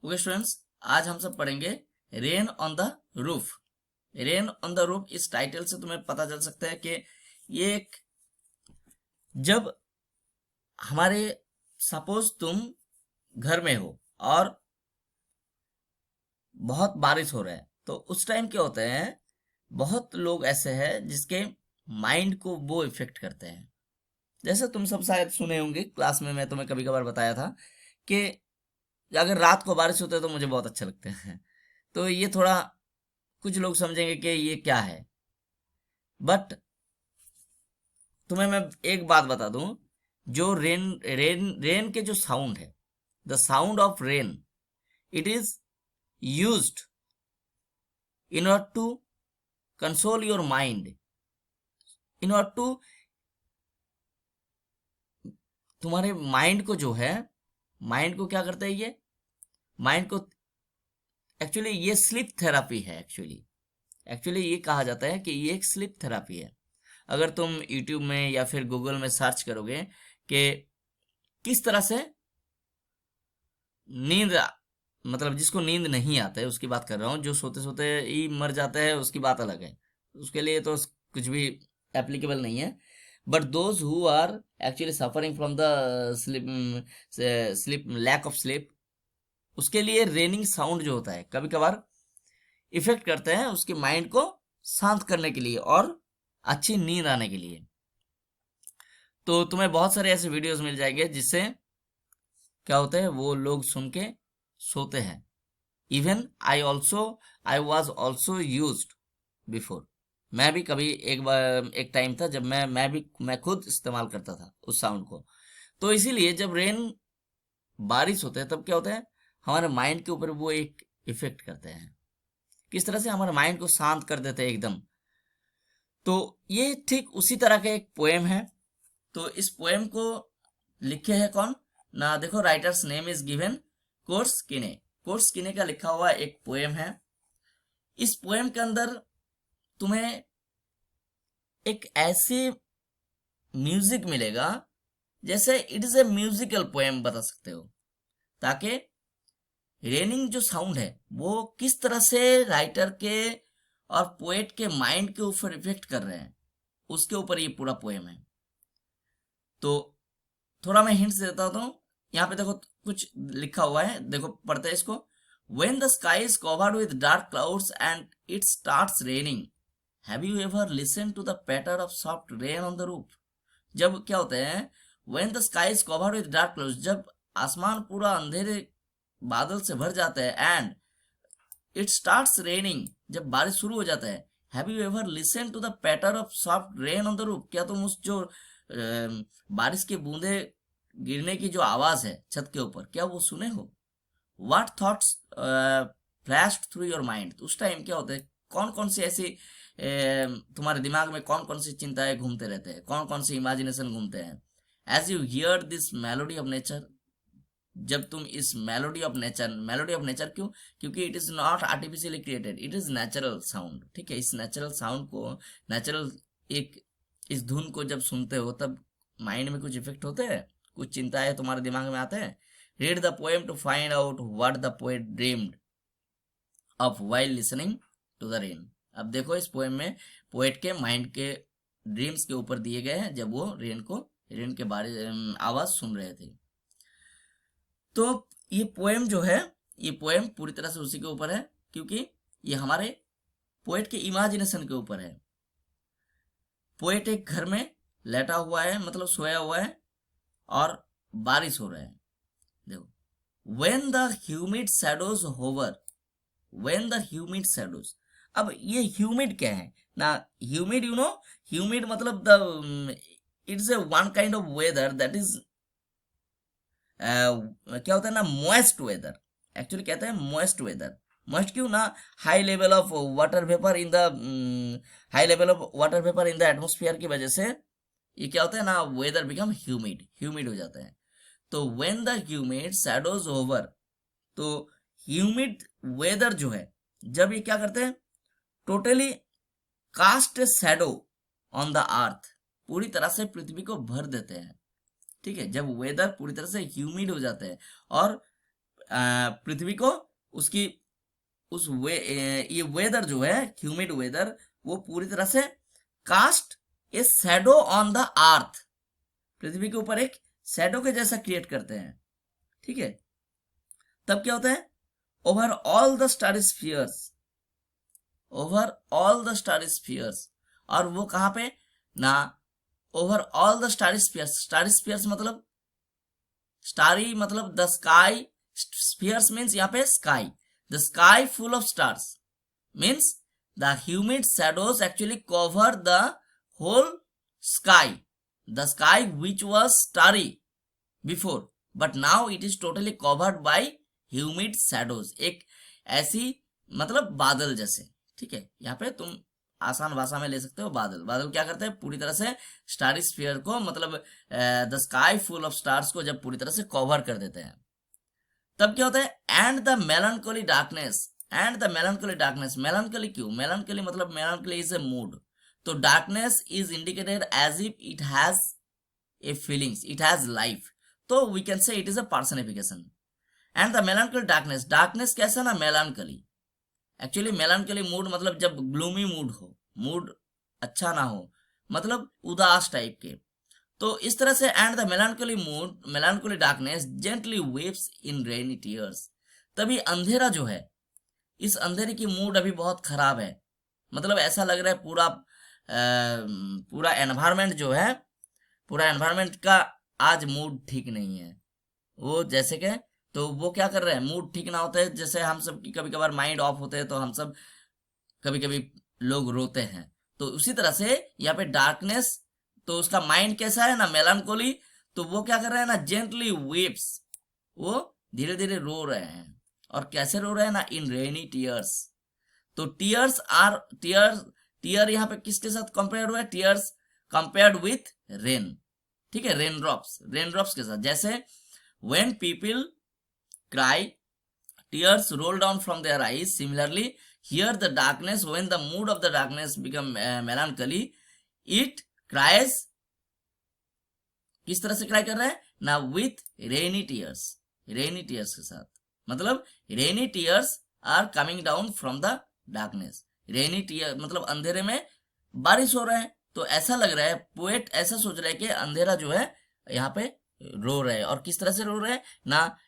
Okay students, आज हम सब पढ़ेंगे rain on the roof. Rain on the roof इस टाइटल से तुम्हें पता चल सकता है कि ये एक जब हमारे सपोज तुम घर में हो और बहुत बारिश हो रहा है तो उस टाइम क्या होता है, बहुत लोग ऐसे हैं जिसके माइंड को वो इफेक्ट करते हैं। जैसे तुम सब शायद सुने होंगे, क्लास में मैं तुम्हें कभी कभार बताया था कि अगर रात को बारिश होता है तो मुझे बहुत अच्छा लगता है। तो ये थोड़ा कुछ लोग समझेंगे कि ये क्या है, बट तुम्हें मैं एक बात बता दूं। जो रेन रेन रेन के जो साउंड है, the sound of rain, it is used in order to console your mind, in order to तुम्हारे माइंड को जो है, माइंड को क्या करता है ये, माइंड को एक्चुअली ये स्लीप थेरापी है। एक्चुअली ये कहा जाता है कि ये एक स्लीप थेरापी है। अगर तुम यूट्यूब में या फिर गूगल में सर्च करोगे कि किस तरह से नींद, मतलब जिसको नींद नहीं आता है उसकी बात कर रहा हूँ, जो सोते सोते ही मर जाता है उसकी बात अलग है, उसके लिए तो कुछ भी एप्लीकेबल नहीं है। But those who are actually suffering from the sleep sleep lack of sleep, उसके लिए रेनिंग साउंड जो होता है कभी कभार इफेक्ट करते हैं उसके माइंड को शांत करने के लिए और अच्छी नींद आने के लिए। तो तुम्हें बहुत सारे ऐसे वीडियोस मिल जाएंगे जिससे क्या होता है वो लोग सुन के सोते हैं। Even I was also use before. मैं भी कभी एक बार एक टाइम था जब मैं खुद इस्तेमाल करता था उस साउंड को। तो इसीलिए जब रेन बारिश होता है तब क्या होता है, हमारे माइंड के ऊपर वो एक इफेक्ट करते हैं, किस तरह से हमारे माइंड को शांत कर देते हैं एकदम। तो ये ठीक उसी तरह का एक पोएम है। तो इस पोएम को लिखे है कौन ना, देखो writers name is given course किने। कोर्स किने का लिखा हुआ एक पोएम है। इस पोएम के अंदर तुम्हें एक ऐसी म्यूजिक मिलेगा जैसे it is A musical poem बता सकते हो, ताकि रेनिंग जो साउंड है वो किस तरह से राइटर के और पोएट के माइंड के ऊपर इफेक्ट कर रहे हैं, उसके ऊपर ये पूरा पोएम है। तो थोड़ा मैं हिंट्स देता हूँ। यहाँ पे देखो कुछ लिखा हुआ है, देखो पढ़ते हैं इसको। When the sky is covered with dark clouds and it starts raining, have you ever listened to the patter of soft rain on the roof? जब क्या होता है, when the sky is covered with dark clouds, जब आसमान पूरा अंधेरे बादल से भर जाता है, and it starts raining, जब बारिश शुरू हो जाता है, have you ever listened to the patter of soft rain on the roof? क्या तुम उस जो बारिश की बूंदे गिरने की जो आवाज है छत के ऊपर, क्या वो सुने हो? What thoughts flashed through your mind? उस टाइम क्या होता है, कौन कौन सी ऐसी तुम्हारे दिमाग में कौन कौन सी चिंताएं घूमते रहते हैं, कौन कौन सी इमेजिनेशन घूमते हैं। As you hear this melody of nature, जब तुम इस मेलोडी ऑफ नेचर क्यों, क्योंकि it is not artificially created, it is natural sound. ठीक है, इस नेचुरल साउंड को, नेचुरल एक इस धुन को जब सुनते हो तब माइंड में कुछ इफेक्ट होते हैं, कुछ चिंताएं तुम्हारे दिमाग में आते हैं। Read the poem to find out what the poet dreamed of while listening to the rain. अब देखो इस पोएम में पोएट के माइंड के ड्रीम्स के ऊपर दिए गए हैं जब वो रेन के बारे आवाज सुन रहे थे। तो ये पोएम जो है, ये पोएम पूरी तरह से उसी के ऊपर है, क्योंकि ये हमारे पोएट के इमेजिनेशन के ऊपर है। पोएट एक घर में लेटा हुआ है, मतलब सोया हुआ है, और बारिश हो रहा है। देखो, when the humid shadows hover, when the humid shadows, अब ये humid क्या है ना, humid you know, humid मतलब the it's a one kind of weather that is क्या होता है ना, moist weather। एक्चुअली कहते हैं moist weather। moist क्यों ना, high level of water vapour in the high level of water vapour in the atmosphere की वजह से ये क्या होता है ना, वेदर बिकम ह्यूमिड हो जाता है। तो when the humid shadows over, तो ह्यूमिड वेदर जो है, जब ये क्या करते हैं, totally cast shadow on the earth, पूरी तरह से पृथ्वी को भर देते हैं। ठीक है, जब वेदर पूरी तरह से ह्यूमिड हो जाता है और पृथ्वी को उसकी ये वेदर जो है, ह्यूमिड वेदर, वो पूरी तरह से cast a shadow on the earth, पृथ्वी के ऊपर एक शैडो के जैसा क्रिएट करते हैं, ठीक है। तब क्या होता है, over all the star spheres, over all the star spheres, और वो कहां पे ना, over all the star spheres, star spheres मतलब स्टारी मतलब द स्काई, स्फीयर्स मीन्स यहाँ पे sky, the sky full of stars means the humid shadows actually cover the whole sky, the sky which was starry before but now it is totally covered by humid shadows, एक ऐसी मतलब बादल जैसे, ठीक है। यहाँ पे तुम आसान भाषा में ले सकते हो, बादल, बादल क्या करते हैं, पूरी तरह से स्टार स्फीयर को मतलब the sky full of stars को जब पूरी तरह से कवर कर देते हैं, तब क्या होता है, and the melancholy darkness, and the melancholy darkness, melancholy क्यों, मेलानकोली मतलब मेलानकोली इज ए मूड, तो darkness is indicated as if it has a feelings, it has life, तो we can say it is a personification. And the melancholy darkness, darkness कैसा ना, मेलानकोली, actually मेलानकोली mood मतलब जब gloomy mood हो, mood अच्छा ना हो, मतलब उदास टाइप के, तो इस तरह से and the मेलानकोली mood, मेलानकोली darkness gently waves in rainy tears, तभी अंधेरा जो है, इस अंधेरे की मूड अभी बहुत खराब है, मतलब ऐसा लग रहा है पूरा एनवायरनमेंट जो है, पूरा एनवायरनमेंट का आज मूड ठीक नहीं है, वो जैसे कि, तो वो क्या कर रहे हैं, मूड ठीक ना होता है, जैसे हम सब की कभी कभार माइंड ऑफ होते हैं तो हम सब कभी कभी लोग रोते हैं, तो उसी तरह से यहाँ पे डार्कनेस, तो उसका माइंड कैसा है ना, मेलानकोली, तो वो क्या कर रहे हैं ना, जेंटली वेव्स, वो धीरे धीरे रो रहे हैं, और कैसे रो रहे हैं ना, इन रेनी टीयर्स, तो टीयर्स आर टीयर यहाँ पे किसके साथ कंपेयर हुआ है, टीयर्स कंपेयर्ड विथ रेन, ठीक है, रेन ड्रॉप्स के साथ, जैसे when people cry, tears roll down from their eyes, similarly here the darkness, when the mood of the darkness become melancholy, it cries, किस तरह से क्राई कर रहा है ना, with rainy tears, rainy tears के साथ, मतलब rainy tears are coming down from the darkness, rainy tear मतलब अंधेरे में बारिश हो रहा है, तो ऐसा लग रहा है, पोएट ऐसा सोच रहा है कि अंधेरा जो है यहाँ पे रो रहा है, और किस तरह से रो रहा है ना,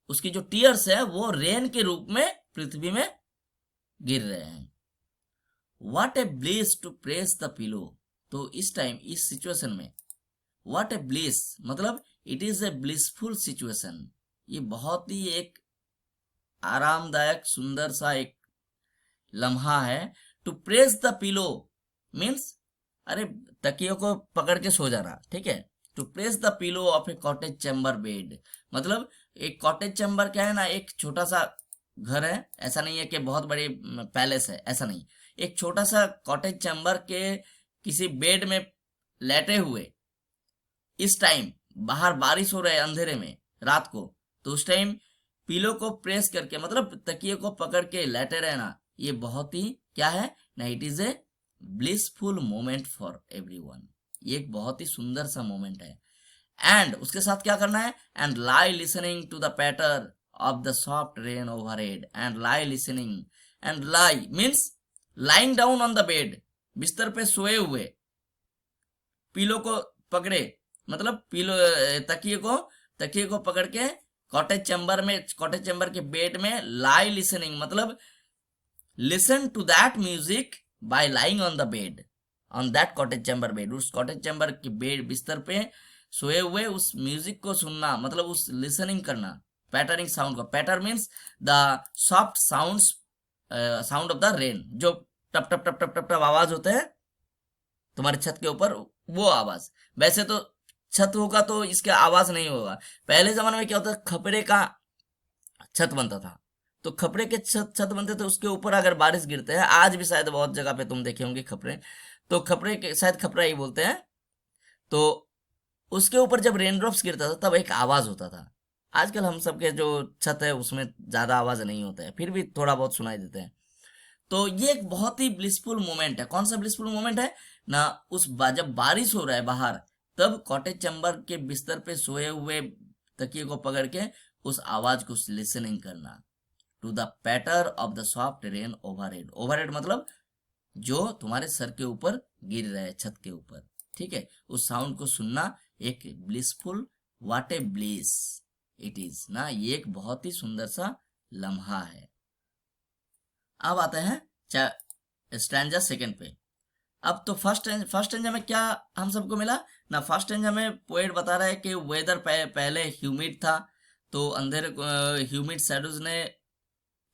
उसकी जो टीयर्स है वो रेन के रूप में पृथ्वी में गिर रहे हैं। What a bliss to press the pillow, तो इस टाइम इस सिचुएशन में व्हाट ए ब्लिस मतलब it is a blissful situation, ये बहुत ही एक आरामदायक सुंदर सा एक लम्हा है। To press the pillow means अरे तकियों को पकड़ के सो जाना, ठीक है। To press the pillow of a cottage chamber bed, मतलब एक कॉटेज चैम्बर क्या है ना, एक छोटा सा घर है, ऐसा नहीं है कि बहुत बड़ी पैलेस है, ऐसा नहीं, एक छोटा सा कॉटेज चैम्बर के किसी बेड में लेटे हुए, इस टाइम बाहर बारिश हो रहा है अंधेरे में रात को, तो उस टाइम पिलो को प्रेस करके मतलब तकिए को पकड़ के लेटे रहना, ये बहुत ही क्या है ना, it is a blissful moment for everyone, ये एक बहुत ही सुंदर सा मोमेंट है। एंड उसके साथ क्या करना है, and lie listening to the patter of the soft rain overhead, and lie listening, and lie means lying down on the bed, बिस्तर पे सोए हुए, पिलो को पकड़े मतलब पिलो तकिए को पकड़ के कॉटेज चैम्बर के बेड में, लाई लिसनिंग मतलब listen to that music by lying on the bed, on that cottage chamber bed, उस कॉटेज चैम्बर के बेड बिस्तर पे सोए हुए उस म्यूजिक को सुनना, मतलब उस लिसनिंग करना, पैटरिंग साउंड को, patter means the soft sound of the rain, जो टप टप टप टप टप टप आवाज होते हैं तुम्हारे छत के ऊपर, वो आवाज, वैसे तो छत होगा तो इसका आवाज नहीं होगा, पहले जमाने में क्या होता है, खपरे का छत बनता था, तो खपरे के छत बनते थे, उसके ऊपर अगर बारिश गिरते हैं, आज भी शायद बहुत जगह पे तुम देखे होंगे खपरे, तो खपरे के शायद खपरा ही बोलते हैं, तो उसके ऊपर जब रेन ड्रॉप्स गिरता था तब एक आवाज होता था। आजकल हम सबके जो छत है उसमें ज्यादा आवाज नहीं होता है, फिर भी थोड़ा बहुत सुनाई देते हैं। तो ये एक बहुत ही ब्लिसफुल मोमेंट है। कौन सा ब्लिसफुल मोमेंट है ना, जब बारिश हो रहा है बाहर, तब कॉटेज चैम्बर के बिस्तर पे सोए हुए तकिए को पकड़ के उस आवाज को लिसनिंग करना। To the patter of the soft rain overhead, overhead मतलब जो तुम्हारे सर के ऊपर गिर रहा है, छत के ऊपर, ठीक है, उस साउंड को सुनना एक blissful, what a bliss it is ना, ये एक बहुत ही सुंदर सा लम्हा है। अब आते हैं स्टैंजा सेकंड पे। अब तो फर्स्ट स्टैंजा में क्या हम सबको मिला ना, फर्स्ट स्टैंजा में पोएट बता रहा है कि वेदर पहले ह्यूमिड था, तो अंधेरे ह्यूमिड शैडोज ने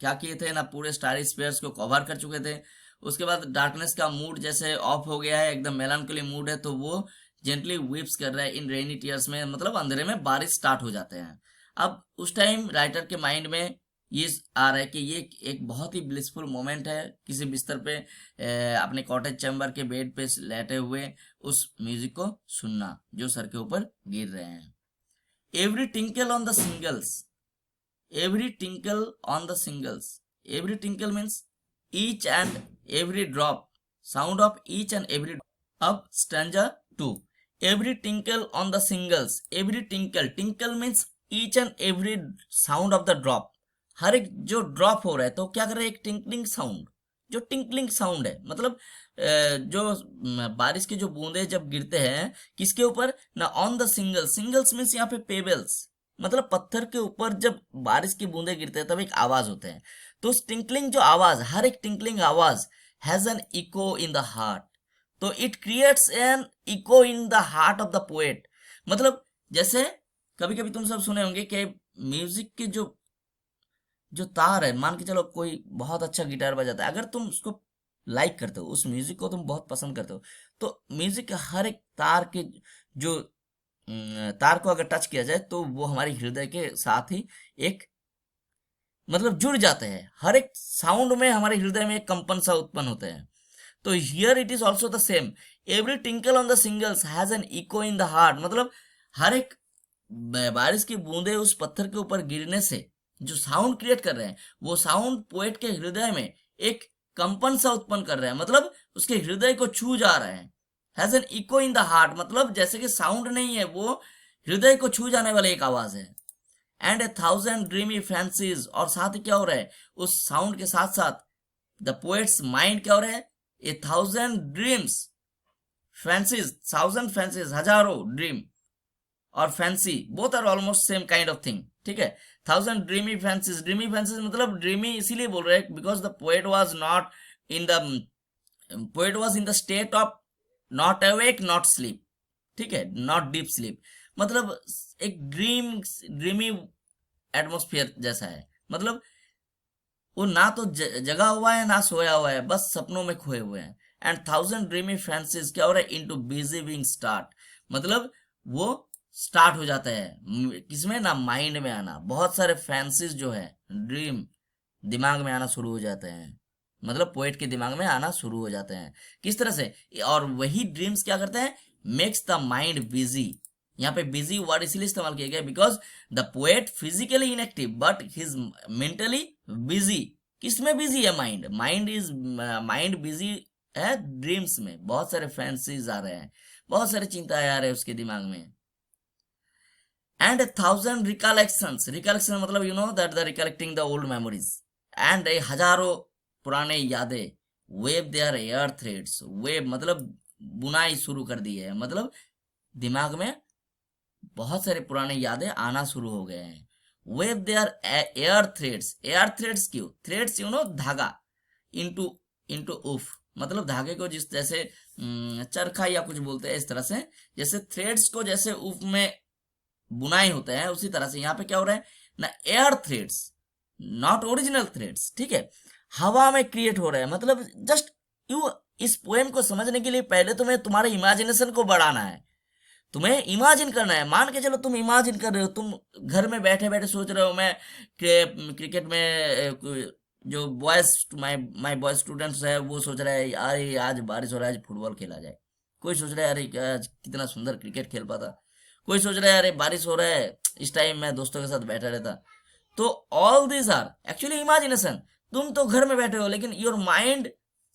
क्या किए थे ना, पूरे स्टारी स्फीयर्स को कवर कर चुके थे। उसके बाद डार्कनेस का मूड जैसे ऑफ हो गया है, एकदम मेलानकोली मूड है, तो वो जेंटली वीप्स कर रहा है इन रेनी टीयर्स में, मतलब अंधेरे में बारिश स्टार्ट हो जाते हैं। अब उस टाइम राइटर के माइंड में ये आ रहा है कि ये एक बहुत ही ब्लिसफुल मोमेंट है, किसी बिस्तर पे अपने कॉटेज चैम्बर के बेड पे लेटे हुए उस म्यूजिक को सुनना जो सर के ऊपर गिर रहे हैं। Every tinkle on the singles, every tinkle on the singles, every tinkle means each and every drop, sound of each and every. Up stanza 2, every tinkle on the singles, every tinkle, tinkle means each and every sound of the drop, हर एक जो drop हो रहा है तो क्या कर रहा है, एक टिंकलिंग साउंड, जो टिंकलिंग साउंड है मतलब जो बारिश की जो बूंदे जब गिरते हैं किसके ऊपर ना, on the single, singles means यहाँ पे पेबल्स, मतलब पत्थर के ऊपर जब बारिश की बूंदे गिरते हैं तब एक आवाज होते हैं, तो उस टिंकलिंग जो आवाज, हर एक टिंकलिंग आवाज has an echo in the heart, तो it creates an echo in the heart of the poet. मतलब जैसे कभी कभी तुम सब सुने होंगे कि म्यूजिक के जो तार है, मान के चलो कोई बहुत अच्छा गिटार बजाता है, अगर तुम उसको लाइक करते हो, उस म्यूजिक को तुम बहुत पसंद करते हो, तो म्यूजिक के हर एक तार के जो तार को अगर टच किया जाए तो वो हमारे हृदय के साथ ही एक मतलब जुड़ जाते हैं, हर एक साउंड में हमारे हृदय में एक कंपन सा उत्पन्न होते हैं। तो here it is also the same, every tinkle on the shingles has an echo in the heart, मतलब हर एक बारिश की बूंदे उस पत्थर के ऊपर गिरने से जो साउंड क्रिएट कर रहे हैं, वो साउंड पोएट के हृदय में एक कंपन सा उत्पन्न कर रहे हैं, मतलब उसके हृदय को छू जा रहे हैं। Has an echo in the heart मतलब जैसे कि साउंड नहीं है, वो हृदय को छू जाने वाली एक आवाज है। And a thousand dreamy fancies, और साथ ही क्या हो रहा है, उस साउंड के साथ साथ द पोएट्स माइंड क्या हो रहा है, a thousand dreams fancies, thousand fancies हजारों ड्रीम और fancy both are almost same kind of thing, ठीक है। Thousand dreamy fancies, dreamy fancies मतलब ड्रीमी इसीलिए बोल रहे हैं because the poet was not in the poet was in the state of not awake not sleep, ठीक है, not deep sleep, मतलब एक ड्रीमी एटमोस्फियर जैसा है, मतलब वो ना तो जगा हुआ है ना सोया हुआ है, बस सपनों में खोए हुए हैं। एंड थाउजेंड ड्रीमी फैंसीज क्या हो रहा है, इनटू बिजी बीइंग स्टार्ट, मतलब वो स्टार्ट हो जाता है किसमें ना, माइंड में आना, बहुत सारे फैंसीज जो है ड्रीम दिमाग में आना शुरू हो जाते हैं, मतलब पोएट के दिमाग में आना शुरू हो जाते हैं। किस तरह से, और वही ड्रीम्स क्या करते हैं, मेक्स द माइंड बिजी, यहाँ पे बिजी वर्ड इसलिए इस्तेमाल किया गया because the poet physically inactive but his mentally busy, किसमें बिजी है, माइंड बिजी है ड्रीम्स में, बहुत सारे फैंसीज आ रहे हैं, बहुत सारे चिंताएं आ रहे हैं उसके दिमाग में। And a thousand recollections, recollection मतलब you know that the recollecting the old memories, and a हजारों पुराने यादें, weave their air threads, weave मतलब बुनाई शुरू कर दी है, मतलब दिमाग में बहुत सारे पुराने यादें आना शुरू हो गए हैं। Weave their air threads, air threads क्यों, थ्रेड्स यू नो धागा, इनटू इनटू उफ, मतलब धागे को जिस जैसे चरखा या कुछ बोलते हैं इस तरह से, जैसे थ्रेड्स को जैसे उफ में बुनाई होते हैं उसी तरह से यहाँ पे क्या हो रहा है ना, air threads not original threads, ठीक है, हवा में क्रिएट हो रहा है, मतलब जस्ट यू इस पोएम को समझने के लिए पहले तुम्हें तुम्हारे इमेजिनेशन को बढ़ाना है, तुम्हें इमेजिन करना है। मान के चलो तुम इमेजिन कर रहे हो, तुम घर में बैठे बैठे सोच रहे हो मैं क्रिकेट में जो बॉयज माय बॉय स्टूडेंट्स है वो सोच रहा है अरे आज बारिश हो रहा है आज फुटबॉल खेला जाए, कोई सोच रहा है अरे आज कितना सुंदर क्रिकेट खेल पाता, कोई सोच रहा है अरे बारिश हो रहा है इस टाइम मैं दोस्तों के साथ बैठा रहता। तो all this are actually imagination, तुम तो घर में बैठे हो लेकिन योर माइंड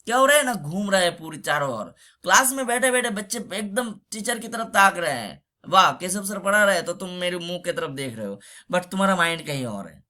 क्या हो रहा है ना, घूम रहा है पूरी चारों ओर, क्लास में बैठे बैठे बच्चे एकदम टीचर की तरफ ताक रहे हैं वाह, केशव सर पढ़ा रहे हैं तो तुम मेरे मुंह की तरफ देख रहे हो, बट तुम्हारा माइंड कहीं और है।